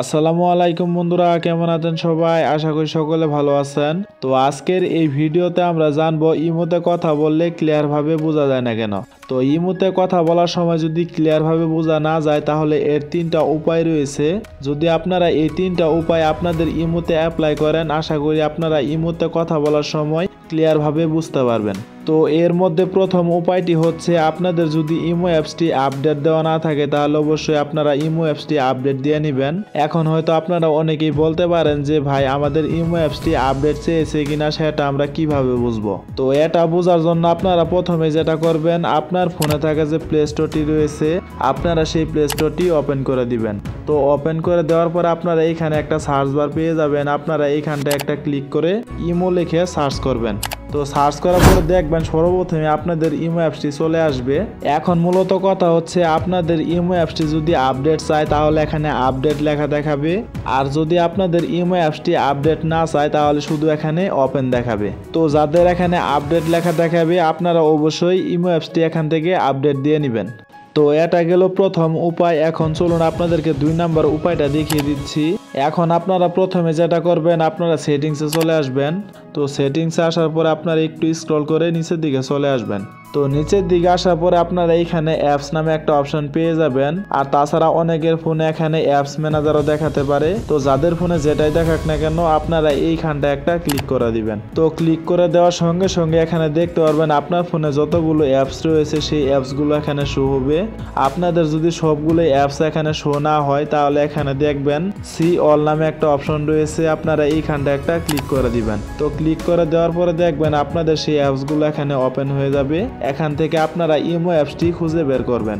আসসালামু আলাইকুম বন্ধুরা, কেমন আছেন সবাই? আশা করি সকলে ভালো আছেন। তো আজকের এই ভিডিওতে আমরা জানবো ইমোতে কথা বললে ক্লিয়ার ভাবে বোঝা যায় না কেন। তো ইমোতে কথা বলার সময় যদি ক্লিয়ার ভাবে বোঝা না যায় তাহলে এর তিনটা উপায় রয়েছে। যদি আপনারা এই তিনটা উপায় আপনাদের ইমোতে অ্যাপ্লাই করেন, আশা করি আপনারা ইমোতে কথা বলার সময় ক্লিয়ার ভাবে বুঝতে পারবেন। তো এর মধ্যে প্রথম উপায়টি হচ্ছে, আপনাদের যদি ইমো অ্যাপসটি আপডেট দেওয়া না থাকে তাহলে অবশ্যই আপনারা ইমো অ্যাপসটি আপডেট দিয়ে নেবেন। এখন হয়তো আপনারা অনেকেই বলতে পারেন যে ভাই, আমাদের ইমো অ্যাপসটি আপডেট চেয়েছে কিনা সেটা আমরা কিভাবে বুঝবো? তো এটা বোঝার জন্য আপনারা প্রথমে যেটা করবেন, আপনার ফোনে থাকা যে প্লে স্টোরটি রয়েছে আপনারা সেই প্লে স্টোরটি ওপেন করে দিবেন। তো ওপেন করে দেওয়ার পর আপনারা এইখানে একটা সার্চ বার পেয়ে যাবেন। আপনারা এইখানটা একটা ক্লিক করে ইমো লিখে সার্চ করবেন। তো সার্চ করার পরে দেখবেন সর্বপ্রথমে আপনাদের ইমো অ্যাপসটি চলে আসবে। এখন মূলত কথা হচ্ছে, আপনাদের ইমো অ্যাপসটি যদি আপডেট চায় তাহলে এখানে আপডেট লেখা দেখাবে, আর যদি আপনাদের ইমো অ্যাপসটি আপডেট না চায় তাহলে শুধু এখানে ওপেন দেখাবে। তো যাদের এখানে আপডেট লেখা দেখাবে আপনারা অবশ্যই ইমো অ্যাপসটি এখান থেকে আপডেট দিয়ে নেবেন। তো এটা গেল প্রথম উপায়। এখন চলুন আপনাদেরকে 2 নাম্বার উপায়টা দেখিয়ে দিচ্ছি। এখন আপনারা প্রথমে যেটা করবেন, আপনারা সেটিংসে চলে আসবেন। তো সেটিংসে আসার পরে আপনারা একটু স্ক্রল করে নিচের দিকে চলে আসবেন। তো নিচের দিকে আসার পরে আপনারা এইখানে অ্যাপস নামে একটা অপশন পেয়ে যাবেন। আর তাছাড়া অনেকের ফোনে এখানে অ্যাপস ম্যানেজারও দেখাতে পারে। তো যাদের ফোনে যেটাই দেখাক না কেন আপনারা এইখানটা একটা ক্লিক করে দিবেন। তো ক্লিক করে দেওয়ার সঙ্গে সঙ্গে এখানে দেখতে পারবেন আপনার ফোনে যতগুলো অ্যাপস রয়েছে সেই অ্যাপসগুলো এখানে শো হবে। আপনাদের যদি সবগুলো অ্যাপস এখানে শো না হয় তাহলে এখানে দেখবেন সি অল নামে একটা অপশন রয়েছে, আপনারা এইখানটা একটা ক্লিক করে দিবেন। তো ক্লিক করে দেওয়ার পরে দেখবেন আপনাদের সেই অ্যাপসগুলো এখানে ওপেন হয়ে যাবে। এখান থেকে আপনারা ইমো অ্যাপসটি খুঁজে বের করবেন।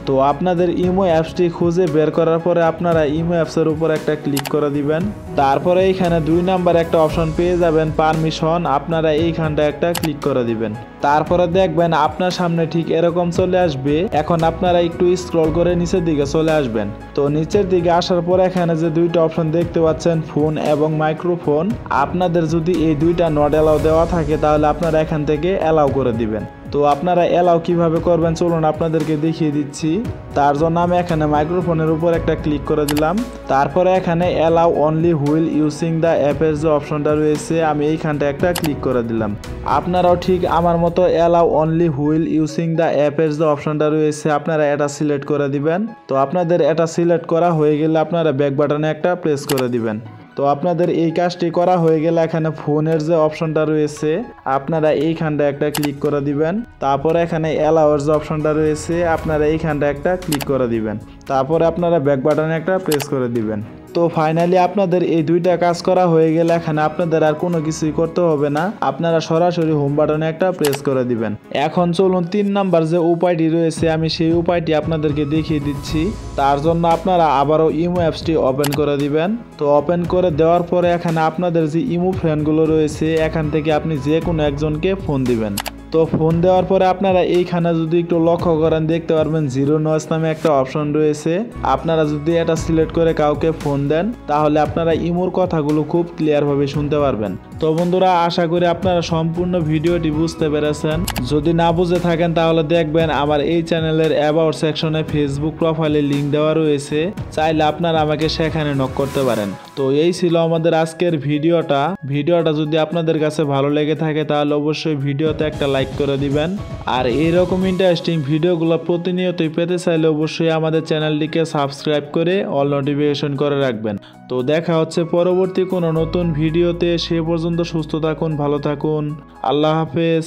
তো আপনাদের ইমো অ্যাপসটি খুঁজে বের করার পরে আপনারা ইমো অ্যাপসের উপর একটা ক্লিক করে দিবেন। তারপরে এইখানে 2 নাম্বার একটা অপশন পেয়ে যাবেন পারমিশন, আপনারা এইখানটা একটা ক্লিক করে দিবেন। তারপরে দেখবেন আপনার সামনে ঠিক এরকম চলে আসবে। এখন আপনারা একটু স্ক্রল করে নিচের দিকে চলে আসবেন। তো নিচের দিকে আসার পর এখানে যে 2টা অপশন দেখতে পাচ্ছেন, ফোন এবং মাইক্রোফোন, আপনাদের যদি এই 2টা নট অ্যালাউ দেওয়া থাকে তাহলে আপনারা এখান থেকে অ্যালাউ করে দিবেন। তো আপনারা অ্যালাউ কিভাবে করবেন চলুন আপনাদেরকে দেখিয়ে দিচ্ছি। তার জন্য আমি এখানে মাইক্রোফোনের উপর একটা ক্লিক করে দিলাম। তারপরে এখানে allow only wheel using the অ্যাপের যে অপশনটা রয়েছে আমি এইখানটা একটা ক্লিক করে দিলাম। আপনারাও ঠিক আমার মতো allow only wheel using the অ্যাপের যে অপশনটা রয়েছে আপনারা এটা সিলেক্ট করে দিবেন। তো আপনাদের এটা সিলেক্ট করা হয়ে গেলে আপনারা ব্যাক বাটনে একটা প্রেস করে দিবেন। তো আপনাদের এই কাজটি করা হয়ে গেলে এখানে ফোনের যে অপশনটা রয়েছে আপনারা এইখানটা একটা ক্লিক করে দিবেন। তারপরে এখানে অ্যালাউর যে অপশনটা রয়েছে আপনারা এইখানটা একটা ক্লিক করে দিবেন। তারপরে আপনারা ব্যাক বাটনে একটা প্রেস করে দিবেন। তো ফাইনালি আপনাদের এই 2টা কাজ করা হয়ে গেলে এখানে আপনাদের আর কোনো কিছুই করতে হবে না, আপনারা সরাসরি হোম বাটনে একটা প্রেস করে দিবেন। এখন চলুন 3 নাম্বার যে উপায়টি রয়েছে আমি সেই উপায়টি আপনাদেরকে দেখিয়ে দিচ্ছি। তার জন্য আপনারা আবারও ইমো অ্যাপসটি ওপেন করে দিবেন। তো ওপেন করে দেওয়ার পরে এখানে আপনাদের যে ইমো ফ্রেন্ডগুলো রয়েছে এখান থেকে আপনি যে কোনো একজনকে ফোন দিবেন। তো ফোন দেওয়ার পরে আপনারা এইখানে যদি একটু লক্ষ্য করেন দেখতে পারবেন জিরো নয়েজ নামে একটা অপশন রয়েছে। আপনারা যদি এটা সিলেক্ট করে কাউকে ফোন দেন তাহলে আপনারা ইমোর কথাগুলো খুব ক্লিয়ার ভাবে শুনতে পারবেন। তো বন্ধুরা, আশা করি আপনারা সম্পূর্ণ ভিডিওটি বুঝতে পেরেছেন। যদি না বুঝে থাকেন তাহলে দেখবেন আমার এই চ্যানেলের অ্যাবাউট সেকশনে ফেসবুক প্রোফাইলে লিঙ্ক দেওয়া রয়েছে, চাইলে আপনারা আমাকে সেখানে নক করতে পারেন। তো এই ছিল আমাদের আজকের ভিডিওটা যদি আপনাদের কাছে ভালো লেগে থাকে তাহলে অবশ্যই ভিডিওতে একটা লাইক করে দিবেন। আর এইরকম ইন্টারেস্টিং ভিডিওগুলো প্রতিনিয়তই পেতে চাইলে অবশ্যই আমাদের চ্যানেলটিকে সাবস্ক্রাইব করে অল নোটিফিকেশন করে রাখবেন। তো দেখা হচ্ছে পরবর্তী কোনো নতুন ভিডিওতে। সে পর্যন্ত সুস্থ থাকুন, ভালো থাকুন, আল্লাহ হাফেজ।